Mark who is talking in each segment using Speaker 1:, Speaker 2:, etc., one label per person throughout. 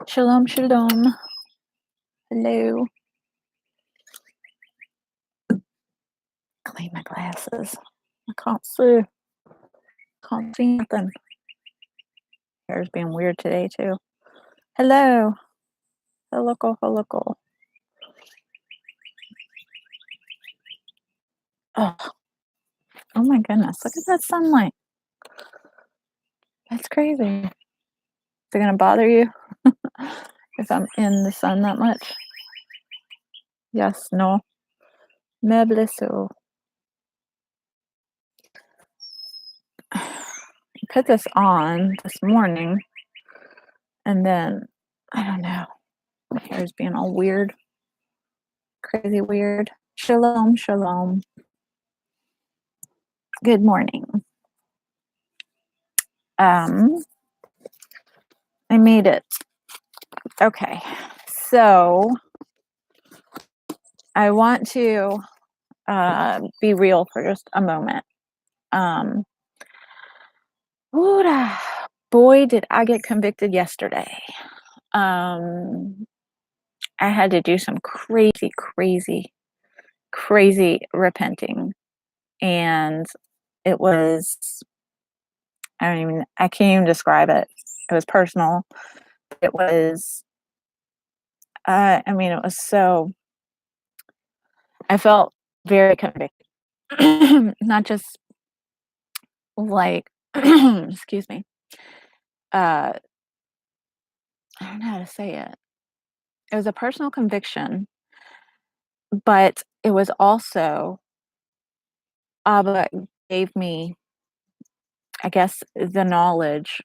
Speaker 1: Shalom, shalom. Hello. Clean my glasses. I can't see. Can't see nothing. Hair's being weird today, too. Hello. Hello. Oh. Oh my goodness. Look at that sunlight. That's crazy. Is it going to bother you if I'm in the sun that much? Yes, no. Me blessu. I put this on this morning, and then, I don't know. My hair's being all weird. Crazy weird. Shalom, shalom. Good morning. I made it. Okay. So I want to be real for just a moment. Boy, did I get convicted yesterday. I had to do some crazy repenting. And it was, I can't even describe it. It was personal. It was, it was so, I felt very convicted. Not just like, excuse me. I don't know how to say it. It was a personal conviction, but it was also Abba gave me, I guess, the knowledge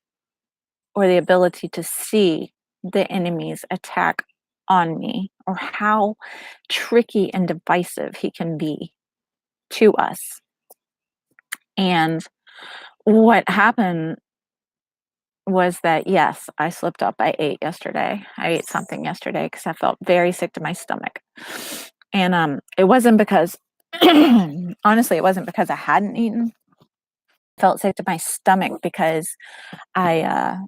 Speaker 1: or the ability to see the enemy's attack on me, or how tricky and divisive he can be to us. And what happened was that, yes, I slipped up. I ate yesterday. I ate something yesterday because I felt very sick to my stomach. And it wasn't because, honestly, it wasn't because I hadn't eaten. I felt sick to my stomach because I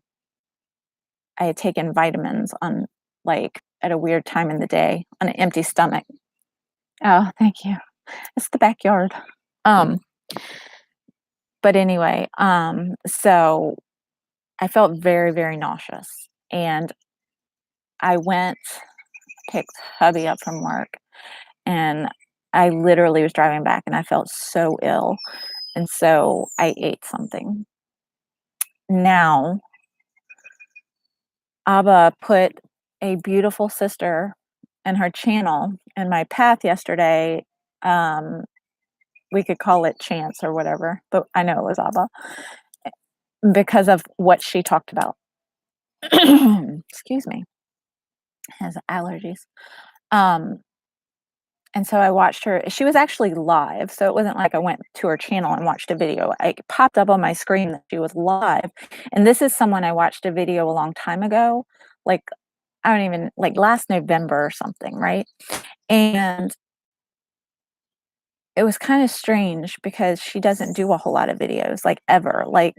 Speaker 1: had taken vitamins on, like, at a weird time in the day on an empty stomach. Oh, thank you. It's the backyard. But anyway, so I felt very nauseous, and I picked hubby up from work, and I literally was driving back and I felt so ill. And so I ate something. Now, Abba put a beautiful sister and her channel in my path yesterday. We could call it chance or whatever, but I know it was Abba because of what she talked about. Excuse me. Has allergies. And so I watched her. She was actually live, so it wasn't like I went to her channel and watched a video. It popped up on my screen that she was live. And this is someone I watched a video a long time ago, like, I don't even, like, last November or something, right? And it was kind of strange because she doesn't do a whole lot of videos, like, ever. Like,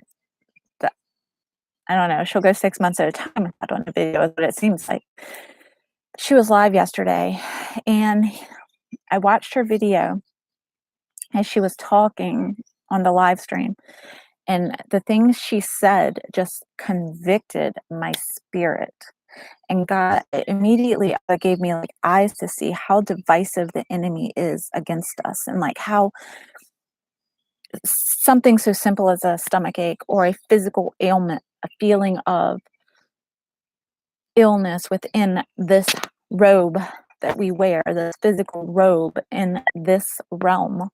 Speaker 1: I don't know, she'll go 6 months at a time without doing a video, but it seems like. She was live yesterday, and I watched her video as she was talking on the live stream, and the things she said just convicted my spirit. And God immediately gave me, like, eyes to see how divisive the enemy is against us, and, like, how something so simple as a stomach ache or a physical ailment, a feeling of illness within this robe that we wear, this physical robe in this realm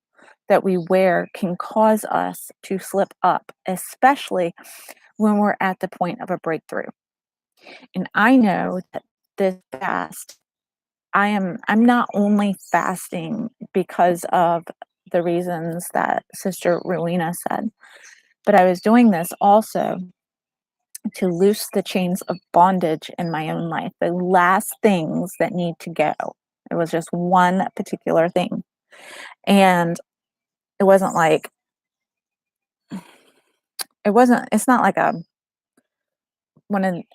Speaker 1: that we wear, can cause us to slip up, especially when we're at the point of a breakthrough. And I know that this fast, I'm not only fasting because of the reasons that Sister Rowena said, but I was doing this also to loose the chains of bondage in my own life, the last things that need to go. It was just one particular thing. And it wasn't like, it's not like a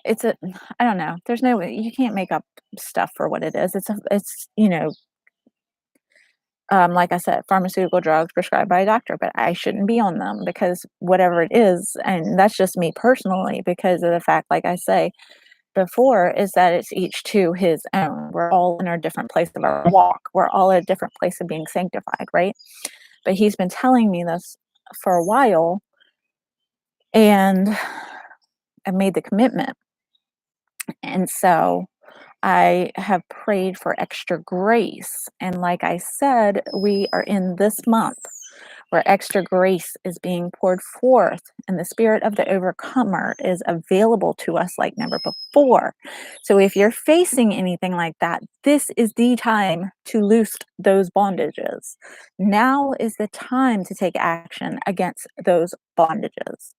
Speaker 1: it's a, I don't know. There's no way you can't make up stuff for what it is. It's, like I said, pharmaceutical drugs prescribed by a doctor, but I shouldn't be on them because whatever it is, and that's just me personally, because of the fact, like I say before, is that it's each to his own. We're all in our different place of our walk. We're all at a different place of being sanctified, right? But he's been telling me this for a while, and I've made the commitment. And so I have prayed for extra grace. And like I said, we are in this month where extra grace is being poured forth and the spirit of the overcomer is available to us like never before. So if you're facing anything like that, this is the time to loose those bondages. Now is the time to take action against those bondages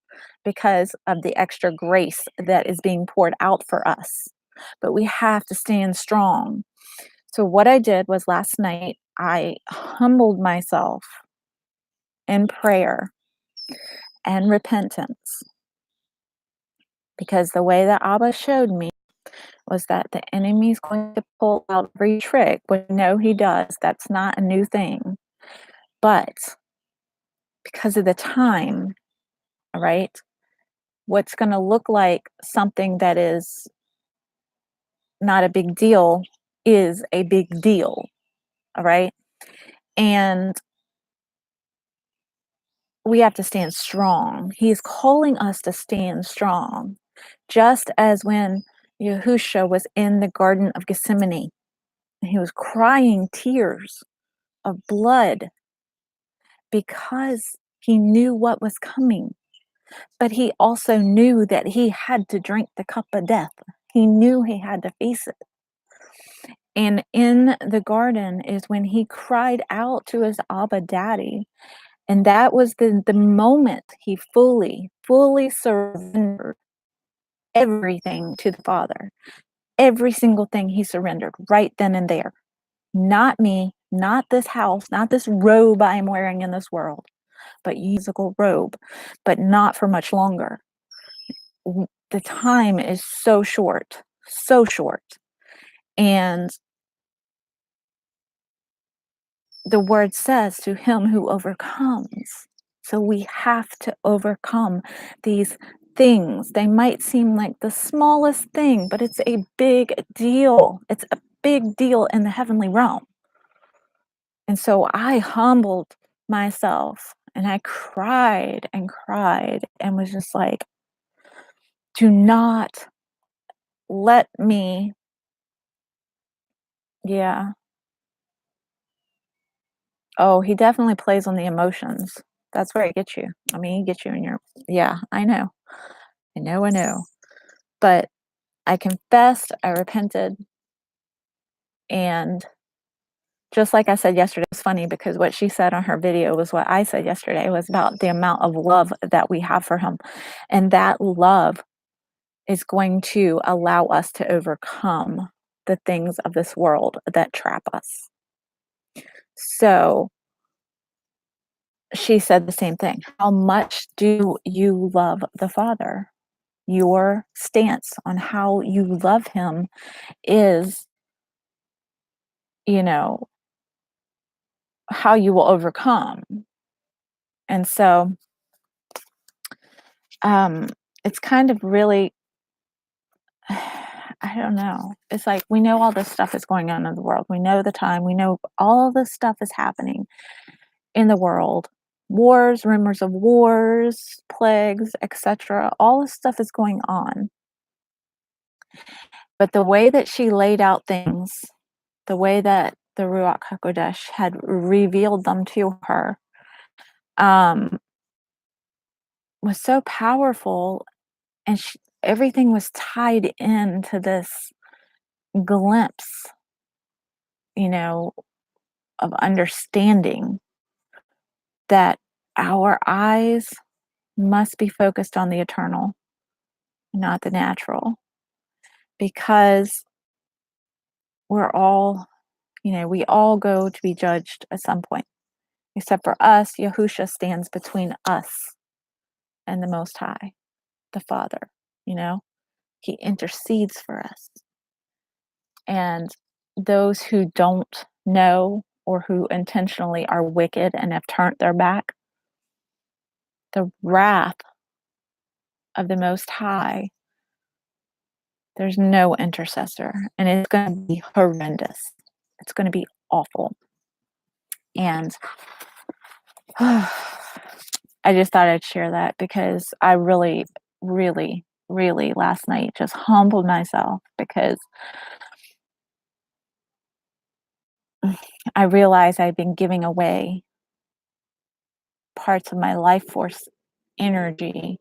Speaker 1: because of the extra grace that is being poured out for us. But we have to stand strong. So what I did was last night, I humbled myself in prayer and repentance, because the way that Abba showed me was that the enemy's going to pull out every trick, which I know he does. That's not a new thing. But because of the time, all right, what's going to look like something that is not a big deal is a big deal, all right? And we have to stand strong. He is calling us to stand strong. Just as when Yahusha was in the Garden of Gethsemane, and he was crying tears of blood because he knew what was coming. But he also knew that he had to drink the cup of death. He knew he had to face it. And in the garden is when he cried out to his Abba Daddy. And that was the moment he fully surrendered everything to the Father. Every single thing he surrendered right then and there. Not me, not this house, not this robe I'm wearing in this world, but musical robe, but not for much longer. The time is so short, so short. And the word says to him who overcomes. So we have to overcome these things. They might seem like the smallest thing, but it's a big deal. It's a big deal in the heavenly realm. And so I humbled myself and I cried and was just like, do not let me, yeah. Oh, he definitely plays on the emotions. That's where he gets you. I mean, he gets you in your, yeah, I know. I know. But I confessed, I repented, and just like I said yesterday, it's funny because what she said on her video was what I said yesterday. It was about the amount of love that we have for him. And that love is going to allow us to overcome the things of this world that trap us. So she said the same thing. How much do you love the Father? Your stance on how you love him is, you know, how you will overcome. And so it's kind of really, I don't know. It's like we know all this stuff is going on in the world. We know the time. We know all this stuff is happening in the world. Wars, rumors of wars, plagues, etc. All this stuff is going on. But the way that she laid out things, the way that the Ruach Hakodesh had revealed them to her, was so powerful, and everything was tied into this glimpse, you know, of understanding that our eyes must be focused on the eternal, not the natural, because we're all, we all go to be judged at some point. Except for us, Yahusha stands between us and the Most High, the Father, you know? He intercedes for us. And those who don't know or who intentionally are wicked and have turned their back, the wrath of the Most High, there's no intercessor, and it's going to be horrendous. It's going to be awful. And I just thought I'd share that because I really, really, really last night just humbled myself because I realized I've been giving away parts of my life force energy,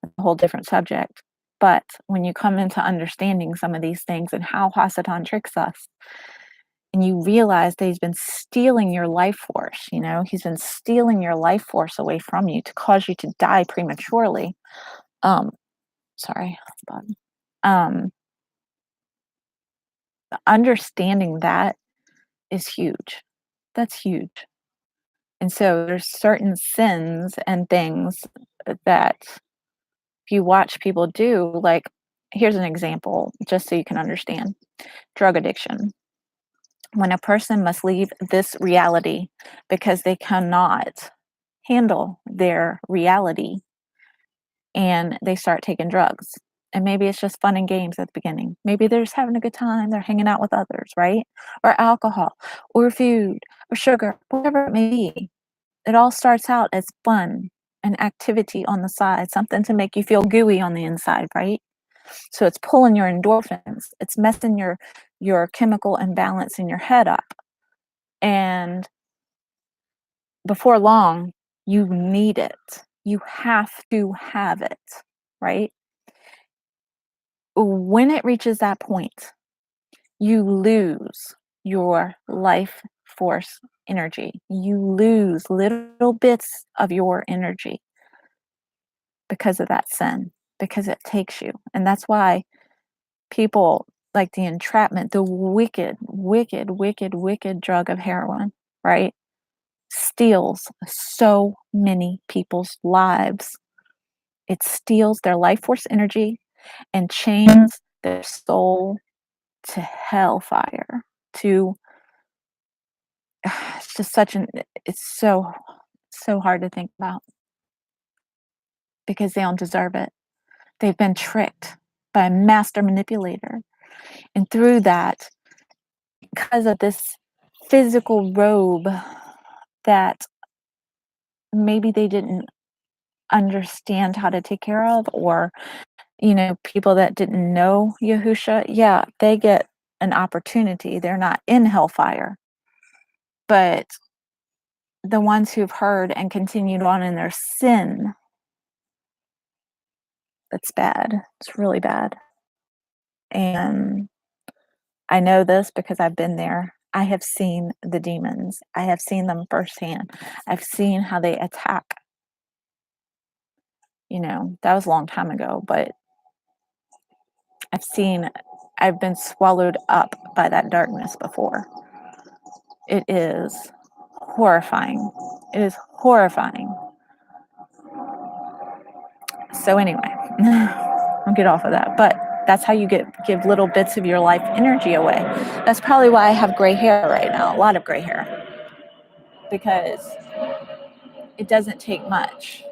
Speaker 1: a whole different subject. But when you come into understanding some of these things and how Hasatan tricks us, and you realize that he's been stealing your life force, he's been stealing your life force away from you to cause you to die prematurely. Sorry, understanding that is huge. That's huge. And so there's certain sins and things that if you watch people do, like, here's an example, just so you can understand. Drug addiction. When a person must leave this reality because they cannot handle their reality and they start taking drugs. And maybe it's just fun and games at the beginning. Maybe they're just having a good time. They're hanging out with others, right? Or alcohol, or food, or sugar, whatever it may be. It all starts out as fun and activity on the side, something to make you feel gooey on the inside, right? So it's pulling your endorphins. It's messing your chemical imbalance in your head up. And before long, you need it. You have to have it, right? When it reaches that point, you lose your life force energy. You lose little bits of your energy because of that sin, because it takes you. And that's why people like the entrapment, the wicked, wicked, wicked, wicked drug of heroin, right? Steals so many people's lives. It steals their life force energy and chains their soul to hellfire. It's just it's so hard to think about because they don't deserve it. They've been tricked by a master manipulator. And through that, because of this physical robe that maybe they didn't understand how to take care of, or people that didn't know Yahusha, yeah, they get an opportunity. They're not in hellfire. But the ones who've heard and continued on in their sin, that's bad. It's really bad. And I know this because I've been there. I have seen the demons. I have seen them firsthand. I've seen how they attack. That was a long time ago, but I've been swallowed up by that darkness before. It is horrifying. It is horrifying. So anyway, I'll get off of that. But that's how you give little bits of your life energy away. That's probably why I have gray hair right now, a lot of gray hair, because it doesn't take much.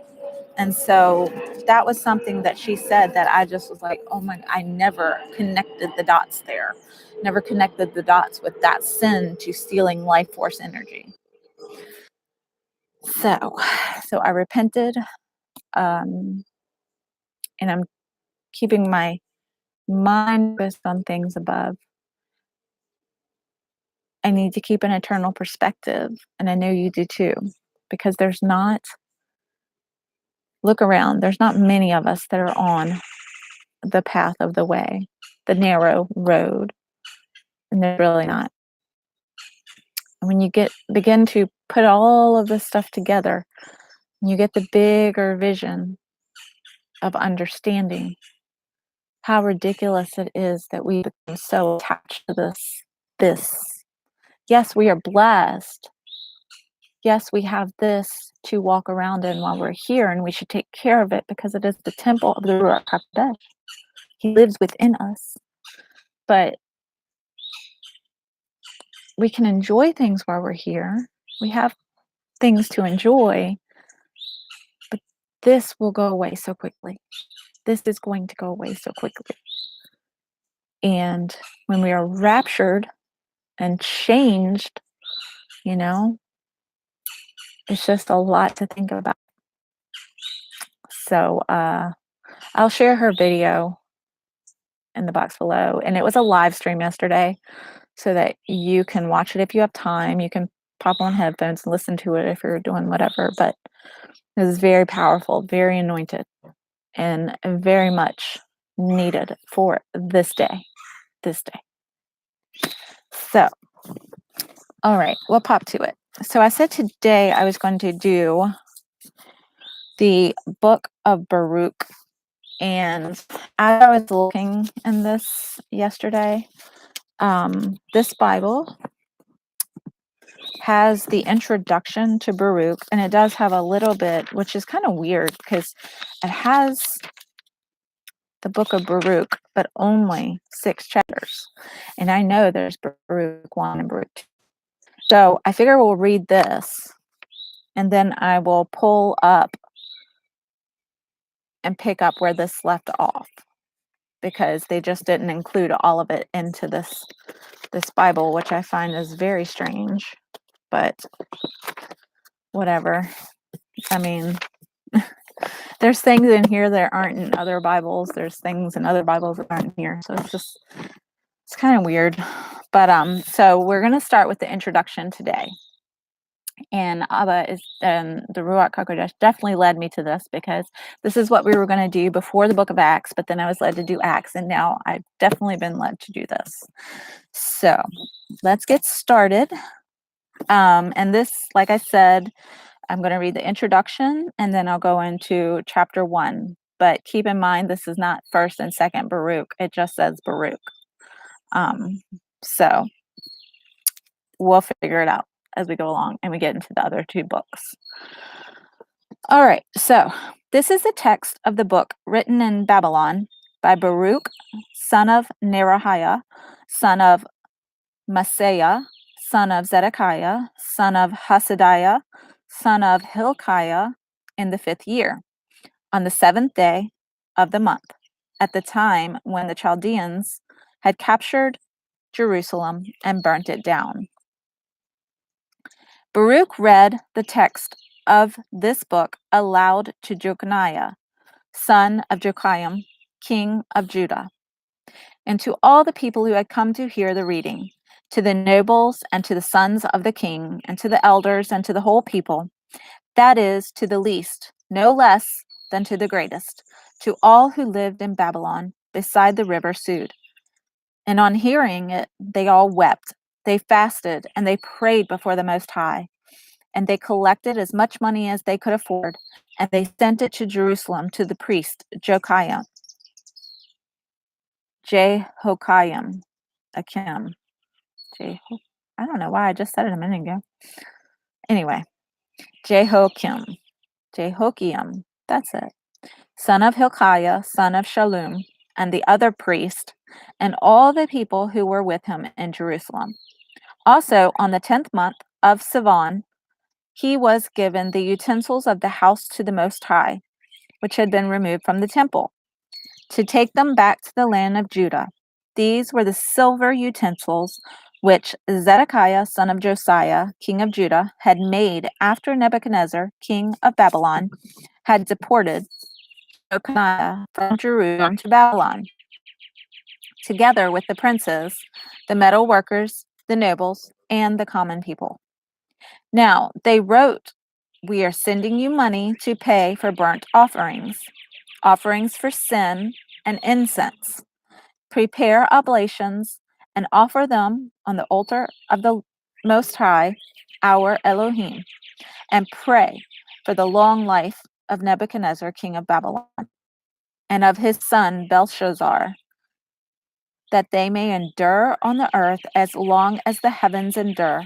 Speaker 1: And so that was something that she said that I just was like, oh my, I never connected the dots there. Never connected the dots with that sin to stealing life force energy. So I repented, and I'm keeping my mind focused on things above. I need to keep an eternal perspective, and I know you do too, because look around, there's not many of us that are on the path of the way, the narrow road, and they're really not. And when you begin to put all of this stuff together, and you get the bigger vision of understanding how ridiculous it is that we become so attached to this. Yes, we are blessed. Yes, we have this to walk around in while we're here, and we should take care of it because it is the temple of the Ruach Hakodesh. He lives within us. But we can enjoy things while we're here. We have things to enjoy, but this will go away so quickly. This is going to go away so quickly. And when we are raptured and changed, it's just a lot to think about. So I'll share her video in the box below. And it was a live stream yesterday so that you can watch it if you have time. You can pop on headphones and listen to it if you're doing whatever. But it was very powerful, very anointed, and very much needed for this day. So, all right, we'll pop to it. So I said today I was going to do the book of Baruch. And as I was looking in this yesterday, this Bible has the introduction to Baruch, and it does have a little bit, which is kind of weird because it has the book of Baruch, but only 6 chapters. And I know there's Baruch 1 and Baruch 2. So I figure we'll read this, and then I will pull up and pick up where this left off, because they just didn't include all of it into this Bible, which I find is very strange, but whatever. I mean, there's things in here that aren't in other Bibles. There's things in other Bibles that aren't here. So it's kind of weird. But so we're going to start with the introduction today. And Abba is the Ruach Hakodesh definitely led me to this, because this is what we were going to do before the book of Acts, but then I was led to do Acts, and now I've definitely been led to do this. So let's get started. And this, like I said, I'm going to read the introduction, and then I'll go into chapter 1. But keep in mind, this is not 1st and 2nd Baruch. It just says Baruch. So we'll figure it out as we go along and we get into the other 2 books. All right, so this is the text of the book written in Babylon by Baruch, son of Neriah, son of MaSchiach, son of Zedekiah, son of Hasadiah, son of Hilkiah, in the 5th year, on the 7th day of the month, at the time when the Chaldeans had captured Jerusalem and burnt it down. Baruch read the text of this book aloud to Jeconiah, son of Joachim, king of Judah, and to all the people who had come to hear the reading, to the nobles and to the sons of the king, and to the elders and to the whole people, that is, to the least, no less than to the greatest, to all who lived in Babylon beside the river Sud. And on hearing it, they all wept. They fasted and they prayed before the Most High. And they collected as much money as they could afford, and they sent it to Jerusalem to the priest Jehoiakim. I don't know why I just said it a minute ago. Anyway, Jehoiakim, that's it. Son of Hilkiah, son of Shallum, and the other priest, and all the people who were with him in Jerusalem. Also, on the 10th month of Sivan, he was given the utensils of the house to the Most High, which had been removed from the temple, to take them back to the land of Judah. These were the silver utensils which Zedekiah, son of Josiah, king of Judah, had made after Nebuchadnezzar, king of Babylon, had deported Jeconiah from Jerusalem to Babylon, together with the princes, the metal workers, the nobles, and the common people. Now, they wrote, "We are sending you money to pay for burnt offerings, offerings for sin, and incense. Prepare oblations and offer them on the altar of the Most High, our Elohim, and pray for the long life of Nebuchadnezzar, king of Babylon, and of his son Belshazzar, that they may endure on the earth as long as the heavens endure,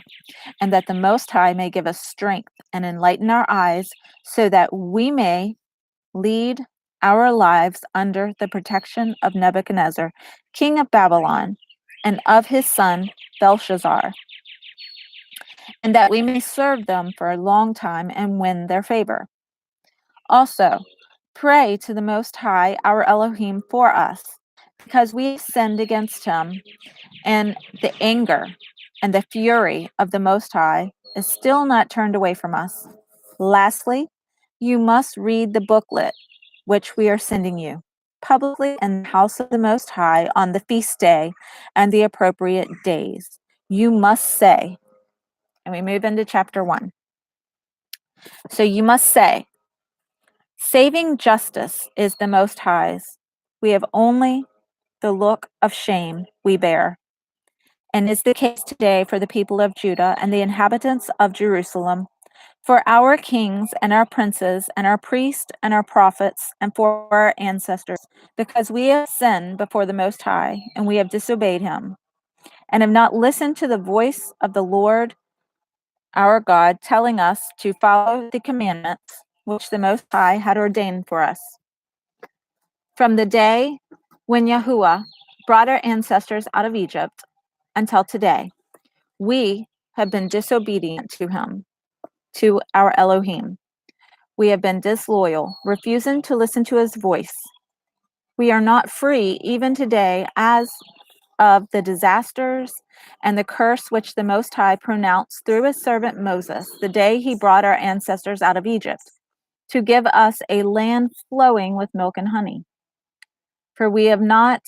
Speaker 1: and that the Most High may give us strength and enlighten our eyes, so that we may lead our lives under the protection of Nebuchadnezzar, king of Babylon, and of his son Belshazzar, and that we may serve them for a long time and win their favor. Also, pray to the Most High, our Elohim, for us, because we sinned against him, and the anger and the fury of the Most High is still not turned away from us. Lastly, you must read the booklet which we are sending you publicly in the house of the Most High on the feast day and the appropriate days. You must say, and we move into chapter 1. So you must say, saving justice is the Most High's. We have only the look of shame we bear, and is the case today for the people of Judah and the inhabitants of Jerusalem, for our kings and our princes and our priests and our prophets, and for our ancestors, because we have sinned before the Most High, and we have disobeyed him, and have not listened to the voice of the Lord our God, telling us to follow the commandments which the Most High had ordained for us. From the day when Yahuah brought our ancestors out of Egypt until today, we have been disobedient to him, to our Elohim. We have been disloyal, refusing to listen to his voice. We are not free even today as of the disasters and the curse which the Most High pronounced through his servant Moses the day he brought our ancestors out of Egypt, to give us a land flowing with milk and honey. For we have not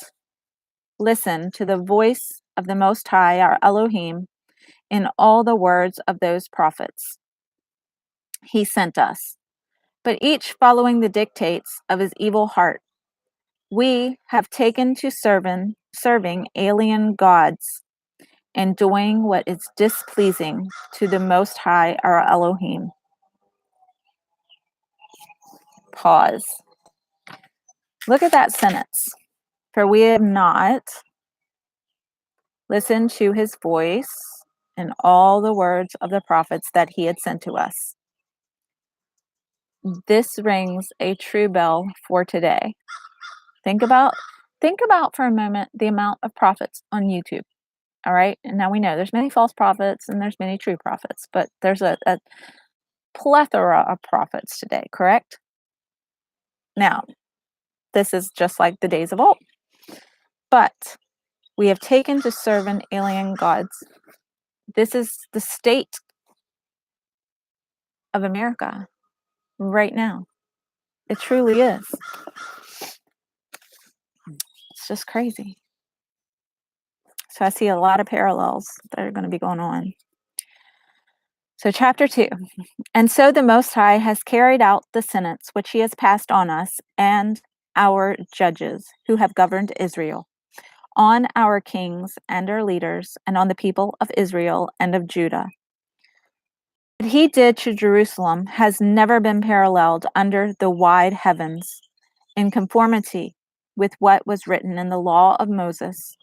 Speaker 1: listened to the voice of the Most High, our Elohim, in all the words of those prophets he sent us, but each following the dictates of his evil heart. We have taken to serving alien gods and doing what is displeasing to the Most High, our Elohim. Pause. Look at that sentence. For we have not listened to his voice in all the words of the prophets that he had sent to us. This rings a true bell for today. Think about for a moment the amount of prophets on YouTube. All right. And now we know there's many false prophets and there's many true prophets, but there's a plethora of prophets today, correct? Now, this is just like the days of old. But we have taken to serving alien gods. This is the state of America right now. It truly is. It's just crazy. So I see a lot of parallels that are going to be going on. So chapter 2. And so the Most High has carried out the sentence which he has passed on us and our judges who have governed Israel, on our kings and our leaders, and on the people of Israel and of Judah. What he did to Jerusalem has never been paralleled under the wide heavens, in conformity with what was written in the law of Moses.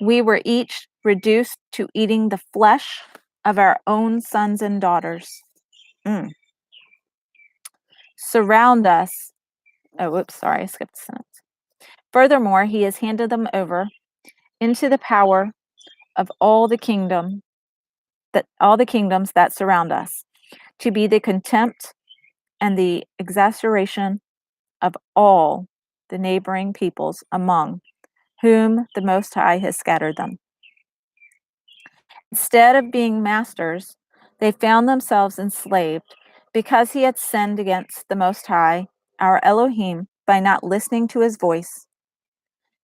Speaker 1: We were each reduced to eating the flesh of our own sons and daughters. Surround us. Oh, whoops, sorry, I skipped a sentence. Furthermore, he has handed them over into the power of all the kingdoms that surround us, to be the contempt and the exasperation of all the neighboring peoples among whom the Most High has scattered them. Instead of being masters, they found themselves enslaved, because he had sinned against the Most High, our Elohim, by not listening to his voice.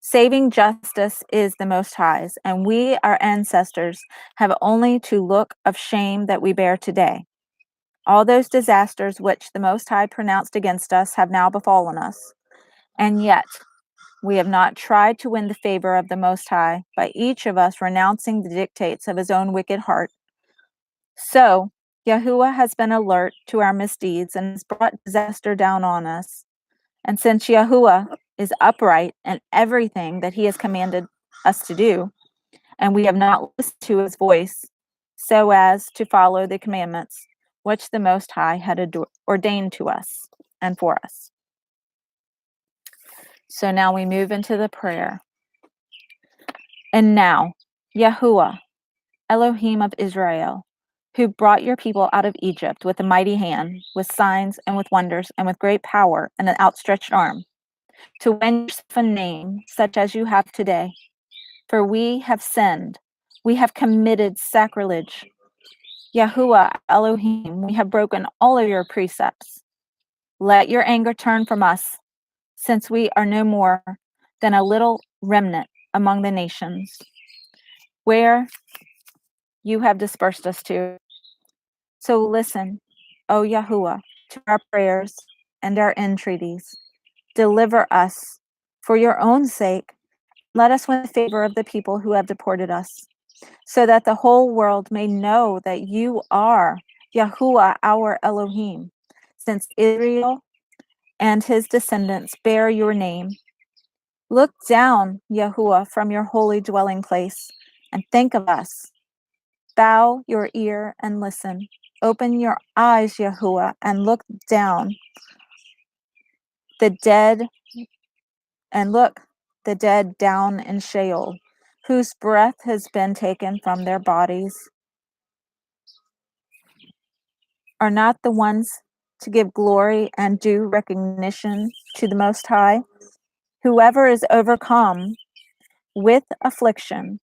Speaker 1: Saving justice is the Most High's, and we, our ancestors, have only to look of shame that we bear today. All those disasters which the Most High pronounced against us have now befallen us, and yet we have not tried to win the favor of the Most High by each of us renouncing the dictates of his own wicked heart. So Yahuah has been alert to our misdeeds and has brought disaster down on us. And since Yahuah is upright in everything that he has commanded us to do, and we have not listened to his voice so as to follow the commandments which the Most High had ordained to us and for us. So now we move into the prayer. And now, Yahuah, Elohim of Israel, who brought your people out of Egypt with a mighty hand, with signs and with wonders, and with great power and an outstretched arm, to win yourself a name such as you have today. For we have sinned, we have committed sacrilege. Yahuah, Elohim, we have broken all of your precepts. Let your anger turn from us, since we are no more than a little remnant among the nations, where you have dispersed us to. So listen, O Yahuah, to our prayers and our entreaties. Deliver us for your own sake. Let us win the favor of the people who have deported us, so that the whole world may know that you are Yahuah, our Elohim, since Israel and his descendants bear your name. Look down, Yahuah, from your holy dwelling place, and think of us. Bow your ear and listen. Open your eyes, Yahuah, and look down. The dead, and look, the dead down in Sheol, whose breath has been taken from their bodies, are not the ones to give glory and due recognition to the Most High. Whoever is overcome with affliction,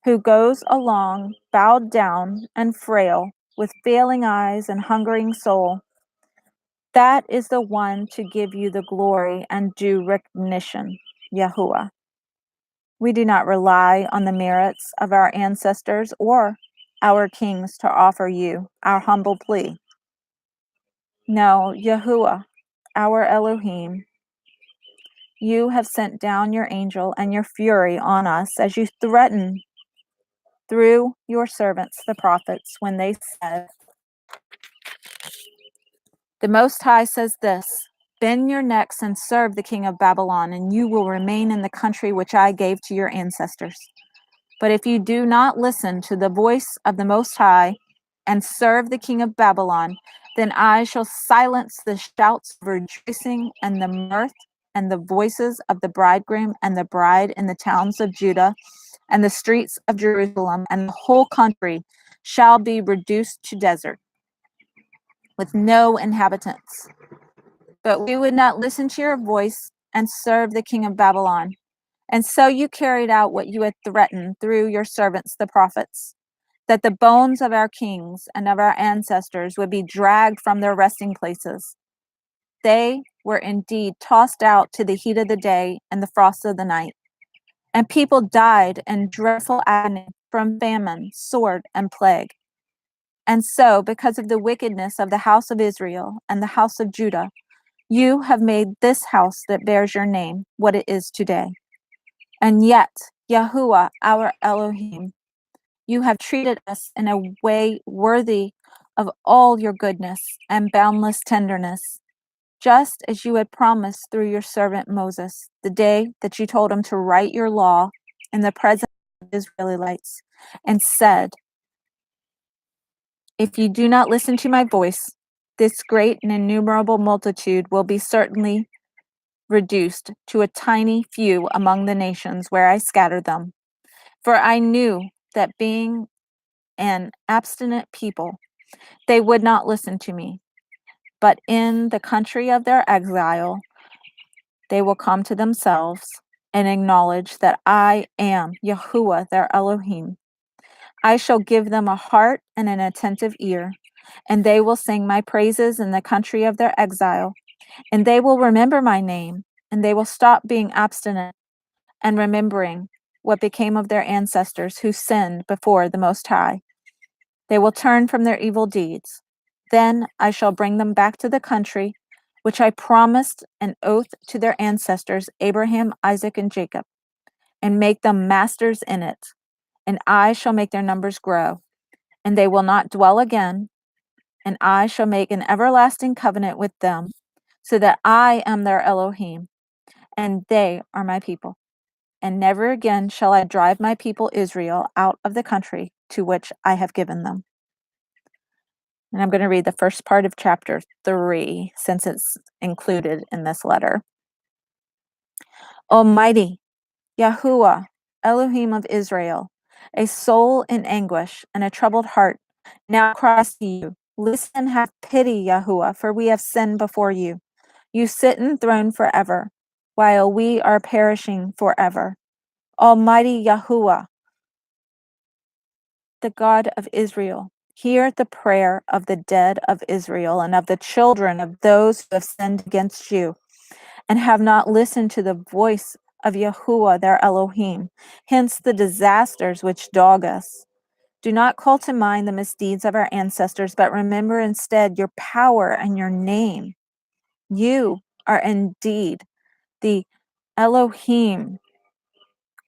Speaker 1: who goes along bowed down and frail, with failing eyes and hungering soul, that is the one to give you the glory and due recognition, Yahuah. We do not rely on the merits of our ancestors or our kings to offer you our humble plea. No, Yahuah, our Elohim, you have sent down your angel and your fury on us as you threaten through your servants, the prophets, when they said, the Most High says this, bend your necks and serve the king of Babylon, and you will remain in the country which I gave to your ancestors. But if you do not listen to the voice of the Most High and serve the king of Babylon, then I shall silence the shouts of rejoicing and the mirth and the voices of the bridegroom and the bride in the towns of Judah and the streets of Jerusalem, and the whole country shall be reduced to desert, with no inhabitants. But we would not listen to your voice and serve the king of Babylon. And so you carried out what you had threatened through your servants, the prophets, that the bones of our kings and of our ancestors would be dragged from their resting places. They were indeed tossed out to the heat of the day and the frost of the night. And people died in dreadful agony from famine, sword, and plague. And so, because of the wickedness of the house of Israel and the house of Judah, you have made this house that bears your name what it is today. And yet, Yahuah, our Elohim, you have treated us in a way worthy of all your goodness and boundless tenderness, just as you had promised through your servant Moses, the day that you told him to write your law in the presence of the Israelites, and said, if you do not listen to my voice, this great and innumerable multitude will be certainly reduced to a tiny few among the nations where I scattered them. For I knew that being an abstinent people, they would not listen to me. But in the country of their exile, they will come to themselves and acknowledge that I am Yahuah, their Elohim. I shall give them a heart and an attentive ear, and they will sing my praises in the country of their exile, and they will remember my name, and they will stop being abstinent and remembering what became of their ancestors who sinned before the Most High. They will turn from their evil deeds. Then I shall bring them back to the country which I promised an oath to their ancestors, Abraham, Isaac, and Jacob, and make them masters in it. And I shall make their numbers grow, and they will not dwell again. And I shall make an everlasting covenant with them, so that I am their Elohim, and they are my people. And never again shall I drive my people Israel out of the country to which I have given them. And I'm going to read the first part of chapter 3, since it's included in this letter. Almighty Yahuah, Elohim of Israel, a soul in anguish and a troubled heart now cries to you. Listen and have pity, Yahuah, for we have sinned before you. You sit enthroned forever, while we are perishing forever. Almighty Yahuah, the God of Israel, hear the prayer of the dead of Israel and of the children of those who have sinned against you and have not listened to the voice of Yahuah their Elohim, hence the disasters which dog us. Do not call to mind the misdeeds of our ancestors, but remember instead your power and your name. You are indeed the Elohim,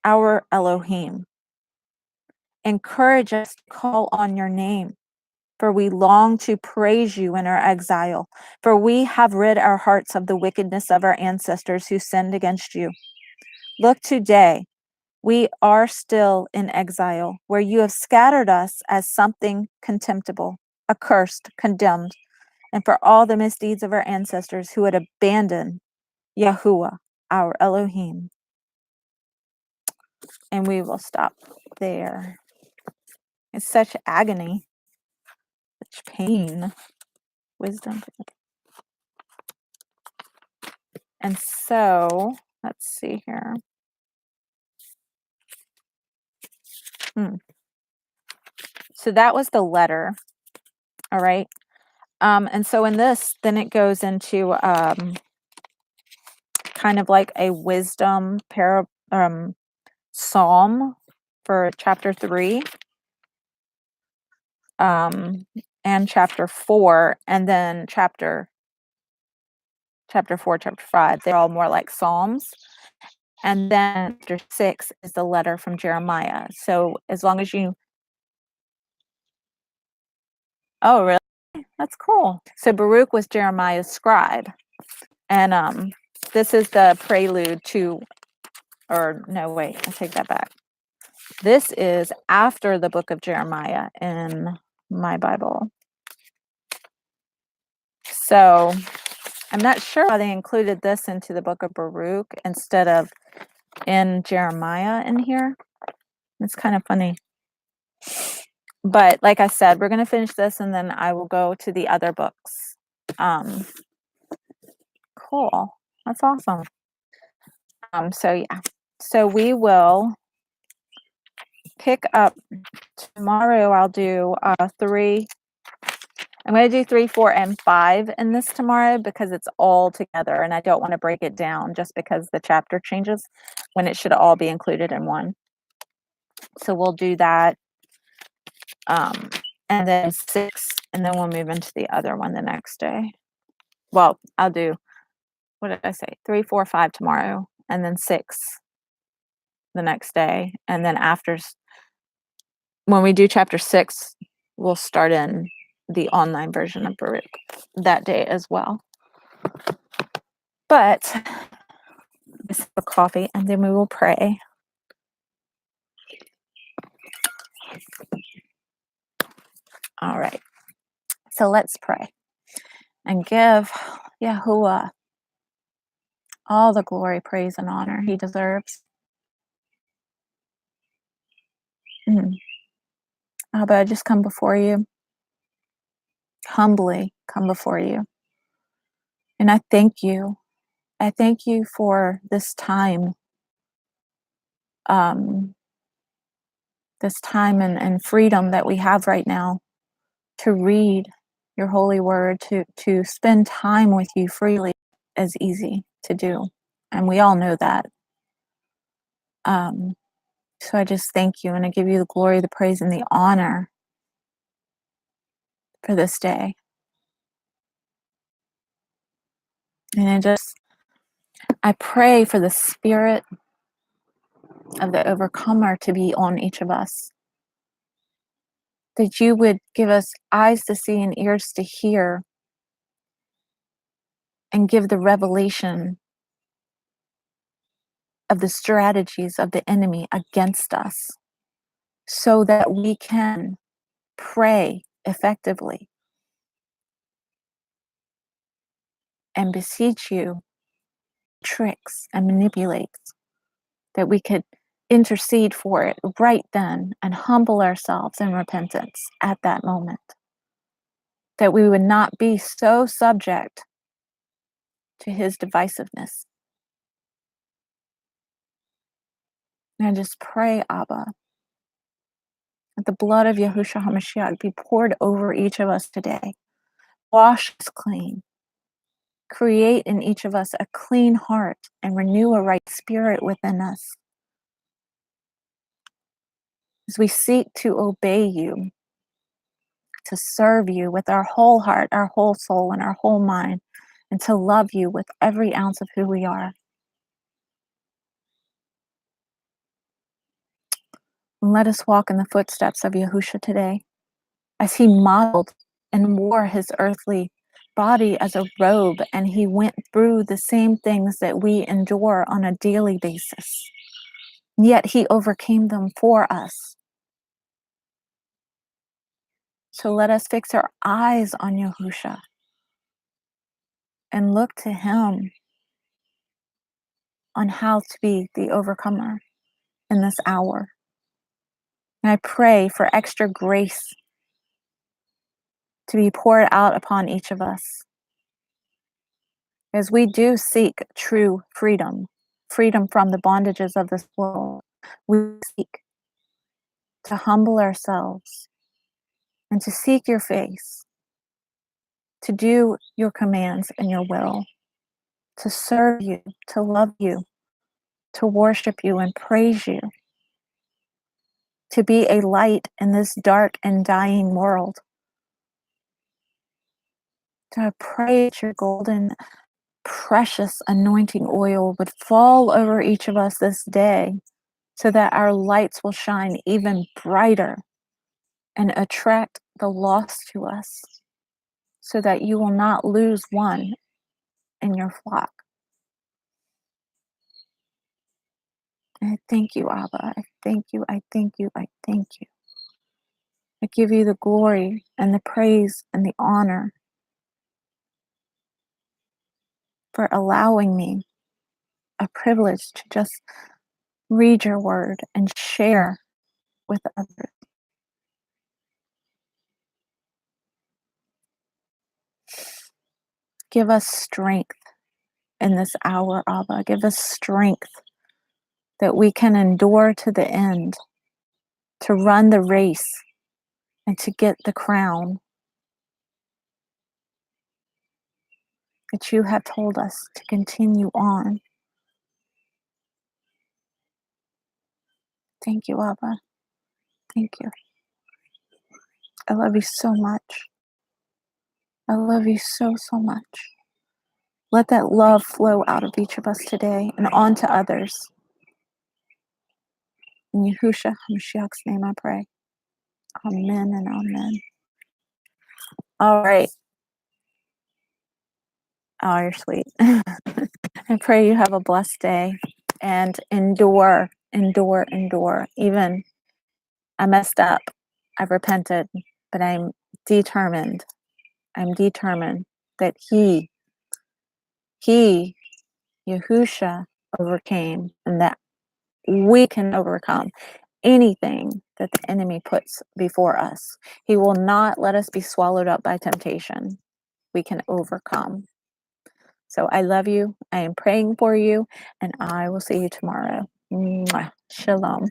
Speaker 1: our Elohim. Encourage us to call on your name, for we long to praise you in our exile, for we have rid our hearts of the wickedness of our ancestors who sinned against you. Look today, we are still in exile, where you have scattered us as something contemptible, accursed, condemned, and for all the misdeeds of our ancestors who had abandoned Yahuah, our Elohim. And we will stop there. It's such agony, such pain, wisdom. And so, let's see here. So that was the letter. All right. And so in this, then it goes into kind of like a wisdom psalm for chapter 3 and chapter 4, and then chapter 4, chapter 5. They're all more like psalms. And then chapter 6 is the letter from Jeremiah. So as long as you... Oh, really? That's cool. So Baruch was Jeremiah's scribe. And this is the prelude to... Or no, wait, I take that back. This is after the book of Jeremiah in my Bible. So I'm not sure why they included this into the book of Baruch instead of in Jeremiah in here. It's kind of funny. But like I said, we're going to finish this and then I will go to the other books. Cool. That's awesome. So yeah. So we will pick up tomorrow. I'll do 3. I'm going to do 3, 4, and 5 in this tomorrow because it's all together and I don't want to break it down just because the chapter changes when it should all be included in one. So we'll do that. And then 6, and then we'll move into the other one the next day. Well, I'll do, what did I say? 3, 4, 5 tomorrow, and then 6 the next day. And then after, when we do chapter 6, we'll start in the online version of Baruch that day as well. But let's have a coffee and then we will pray. All right. So let's pray and give Yahuah all the glory, praise, and honor he deserves. Abba, I just come before you, humbly come before you. And I thank you. I thank you for this time, and freedom that we have right now to read your holy word, to spend time with you freely is easy to do. And we all know that. So I just thank you and I give you the glory, the praise, and the honor for this day. And I pray for the spirit of the overcomer to be on each of us. That you would give us eyes to see and ears to hear and give the revelation of the strategies of the enemy against us so that we can pray effectively and beseech you, tricks and manipulates, that we could intercede for it right then and humble ourselves in repentance at that moment, that we would not be so subject to his divisiveness. And I just pray, Abba, that the blood of Yahushua HaMashiach be poured over each of us today. Wash us clean. Create in each of us a clean heart and renew a right spirit within us as we seek to obey you, to serve you with our whole heart, our whole soul, and our whole mind, and to love you with every ounce of who we are. And let us walk in the footsteps of Yahusha today, as he modeled and wore his earthly body as a robe, and he went through the same things that we endure on a daily basis. Yet he overcame them for us. So let us fix our eyes on Yahusha and look to him on how to be the overcomer in this hour. And I pray for extra grace to be poured out upon each of us as we do seek true freedom, freedom from the bondages of this world. We seek to humble ourselves and to seek your face, to do your commands and your will, to serve you, to love you, to worship you and praise you, to be a light in this dark and dying world. So I pray that your golden, precious anointing oil would fall over each of us this day, so that our lights will shine even brighter and attract the lost to us, so that you will not lose one in your flock. And I thank you, Abba. I thank you. I thank you. I thank you. I give you the glory and the praise and the honor for allowing me a privilege to just read your word and share with others. Give us strength in this hour, Abba. Give us strength that we can endure to the end, to run the race and to get the crown that you have told us to continue on. Thank you, Abba. Thank you. I love you so much. I love you so, so much. Let that love flow out of each of us today and on to others. In Yahushua HaMashiach's name I pray. Amen and amen. All right. Oh, you're sweet. I pray you have a blessed day and endure. Even I messed up. I've repented, but I'm determined. I'm determined that He, Yahusha, overcame, and that we can overcome anything that the enemy puts before us. He will not let us be swallowed up by temptation. We can overcome. So I love you. I am praying for you, and I will see you tomorrow. Mwah. Shalom.